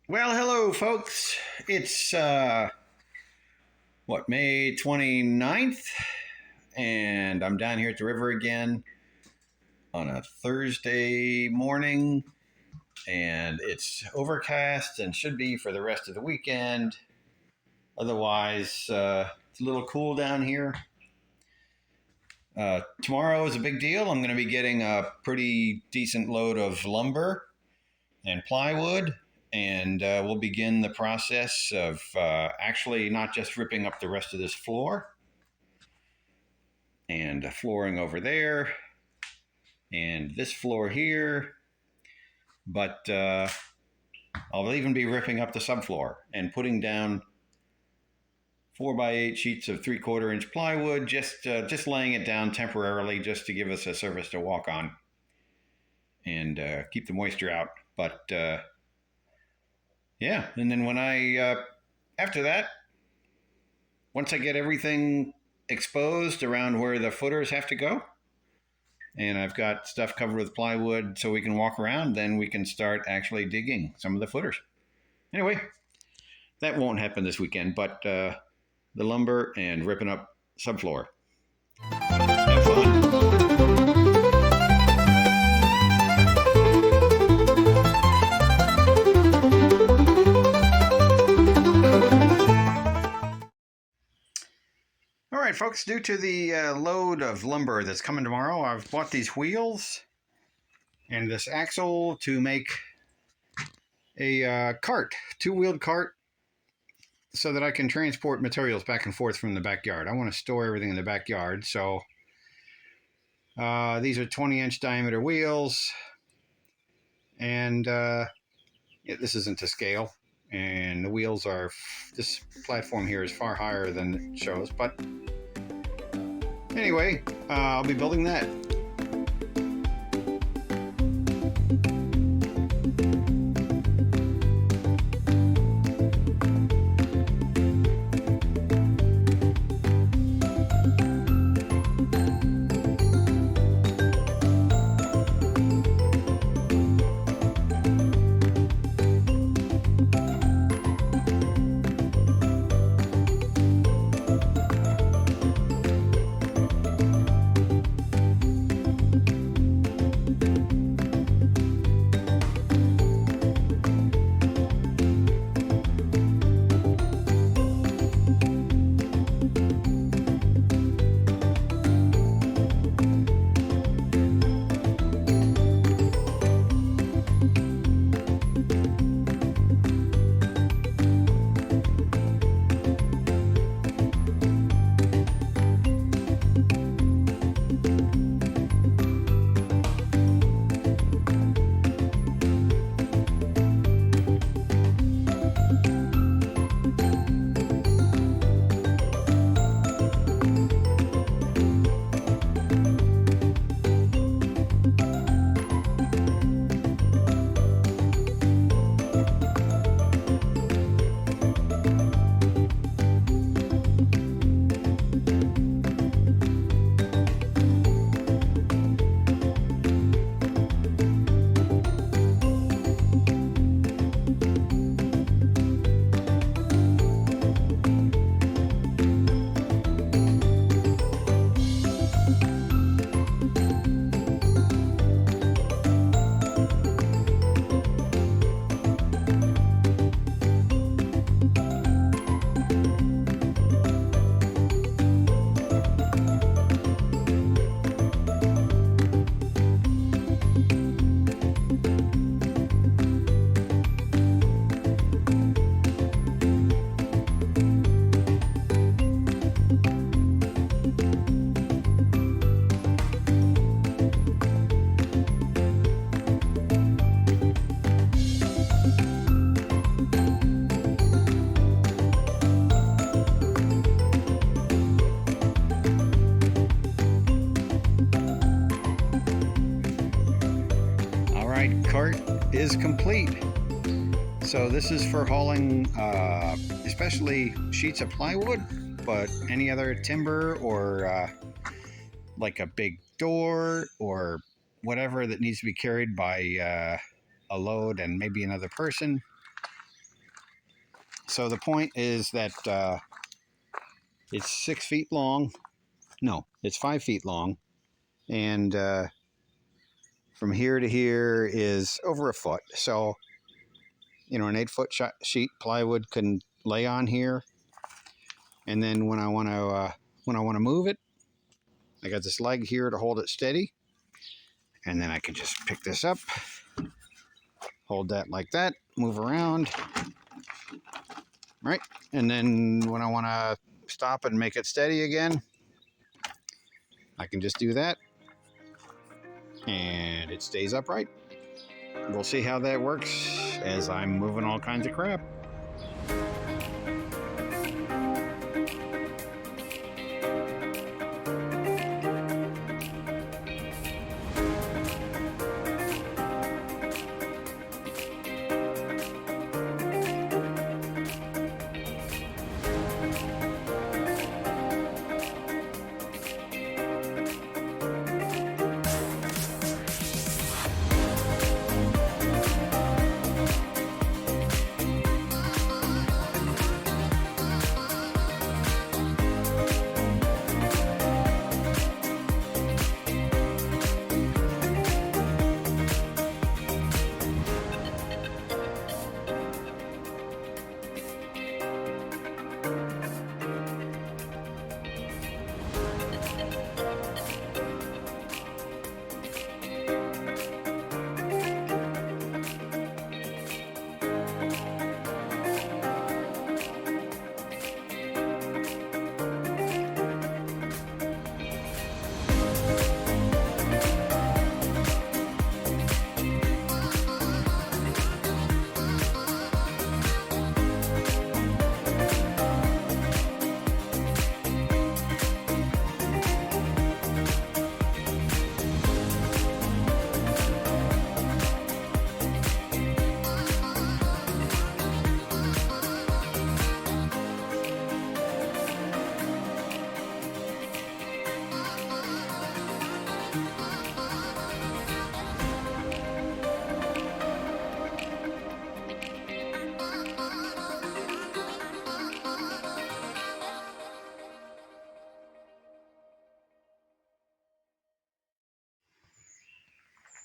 Well, hello, folks. It's May 29th, and I'm down here at the river again on a Thursday morning, and it's overcast and should be for the rest of the weekend. Otherwise, it's a little cool down here. Tomorrow is a big deal. I'm going to be getting a pretty decent load of lumber and plywood, and we'll begin the process of actually not just ripping up the rest of this floor and flooring over there and this floor here, but I'll even be ripping up the subfloor and putting down 4x8 sheets of 3/4 inch plywood, just laying it down temporarily just to give us a surface to walk on and keep the moisture out. But yeah, and then after that, once I get everything exposed around where the footers have to go, and I've got stuff covered with plywood so we can walk around, then we can start actually digging some of the footers. Anyway, that won't happen this weekend, but the lumber and ripping up subfloor. Have fun. All right, folks, due to the load of lumber that's coming tomorrow, I've bought these wheels and this axle to make a cart, two-wheeled cart, so that I can transport materials back and forth from the backyard. I want to store everything in the backyard, so these are 20-inch diameter wheels, and this isn't to scale, and the wheels are, this platform here is far higher than it shows, but anyway, I'll be building that. Cart is complete. So this is for hauling especially sheets of plywood, but any other timber or like a big door or whatever that needs to be carried by a load and maybe another person. So the point is that it's 6 feet long. No, it's 5 feet long. And from here to here is over a foot. So, you know, an 8-foot sheet plywood can lay on here. And then when I want to move it, I got this leg here to hold it steady. And then I can just pick this up, hold that like that, move around, right? And then when I want to stop and make it steady again, I can just do that. And it stays upright. We'll see how that works as I'm moving all kinds of crap.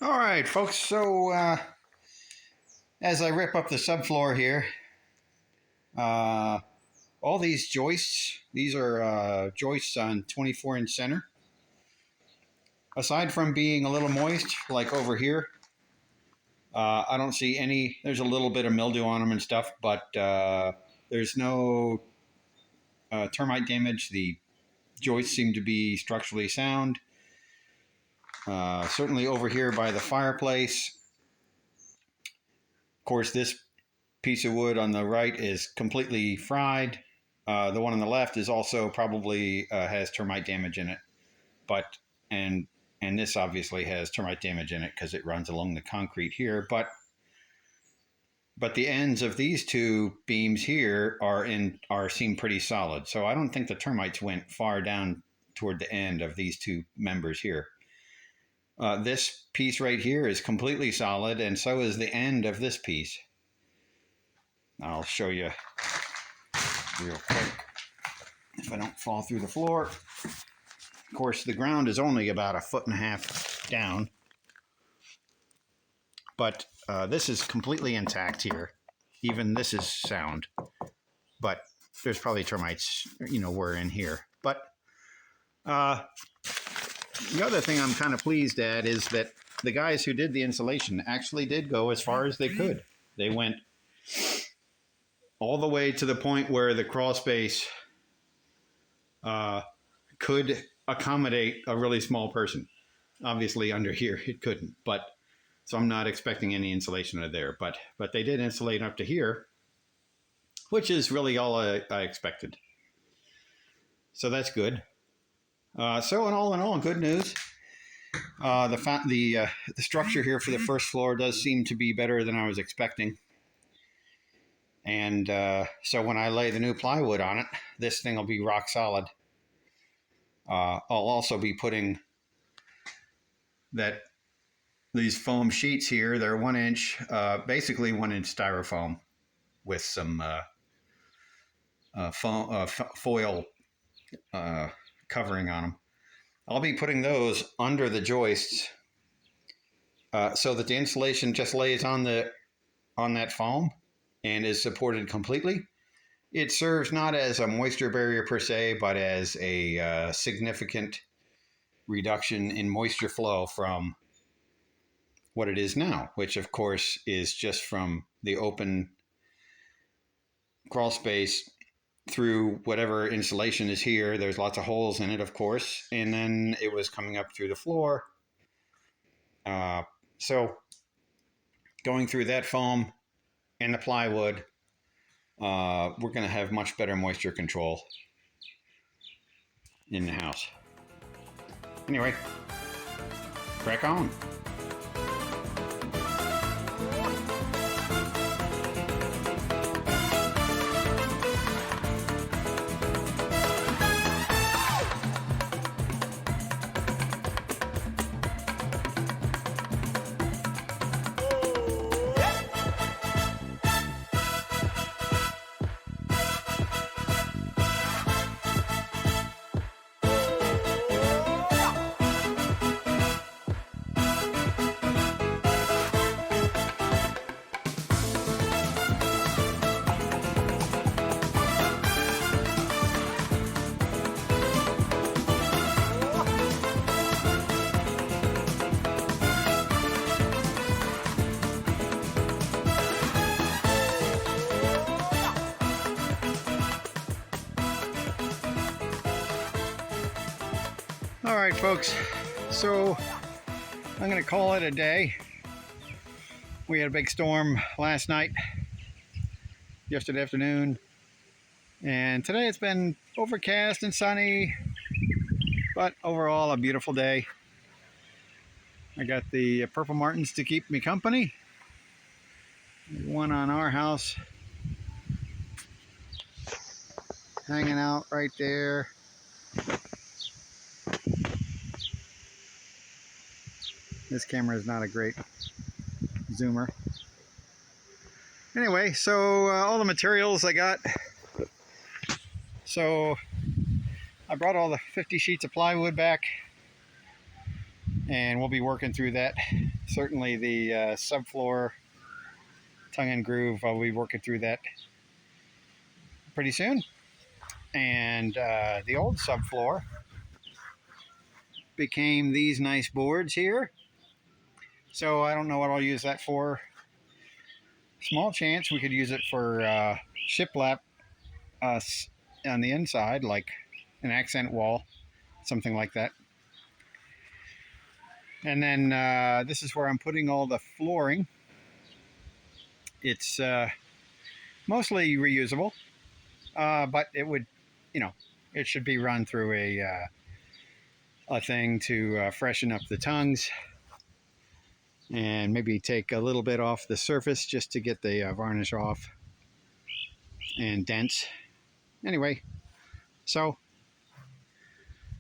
All right, folks. So as I rip up the subfloor here, all these joists, these are joists on 24-inch center. Aside from being a little moist, like over here, I don't see any, there's a little bit of mildew on them and stuff, but there's no termite damage. The joists seem to be structurally sound. Certainly over here by the fireplace. Of course, this piece of wood on the right is completely fried. The one on the left is also probably has termite damage in it, but and this obviously has termite damage in it because it runs along the concrete here. But the ends of these two beams here seem pretty solid. So I don't think the termites went far down toward the end of these two members here. This piece right here is completely solid, and so is the end of this piece. I'll show you real quick if I don't fall through the floor. Of course, the ground is only about 1.5 feet down, but this is completely intact here. Even this is sound, but there's probably termites, were in here. But the other thing I'm kind of pleased at is that the guys who did the insulation actually did go as far as they could. They went all the way to the point where the crawl space could accommodate a really small person. Obviously under here it couldn't, but so I'm not expecting any insulation out of there. But they did insulate up to here, which is really all I expected. So that's good. So in all, good news. The structure here for the first floor does seem to be better than I was expecting. And so when I lay the new plywood on it, this thing will be rock solid. I'll also be putting these foam sheets here. They're 1 inch, basically 1 inch styrofoam with some foil covering on them. I'll be putting those under the joists so that the insulation just lays on that foam and is supported completely. It serves not as a moisture barrier per se, but as a significant reduction in moisture flow from what it is now, which of course is just from the open crawl space through whatever insulation is here. There's lots of holes in it, of course, and then it was coming up through the floor. So going through that foam and the plywood, we're going to have much better moisture control in the house. Anyway, crack on. All right, folks, so I'm going to call it a day. We had a big storm last night, yesterday afternoon, and today it's been overcast and sunny, but overall a beautiful day. I got the purple martins to keep me company. One on our house, hanging out right there. This camera is not a great zoomer. Anyway, so all the materials I got. So I brought all the 50 sheets of plywood back, and we'll be working through that. Certainly the subfloor tongue and groove, I'll be working through that pretty soon. And the old subfloor became these nice boards here. So I don't know what I'll use that for. Small chance we could use it for shiplap on the inside, like an accent wall, something like that. And then this is where I'm putting all the flooring. It's mostly reusable, but it would, it should be run through a thing to freshen up the tongues. And maybe take a little bit off the surface just to get the varnish off and dents. Anyway, so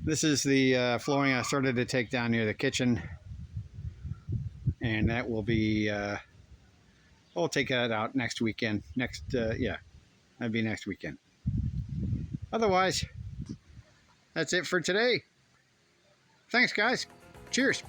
this is the flooring I started to take down near the kitchen, and that will be we'll take that out next weekend. That'd be next weekend. Otherwise, that's it for today. Thanks, guys. Cheers.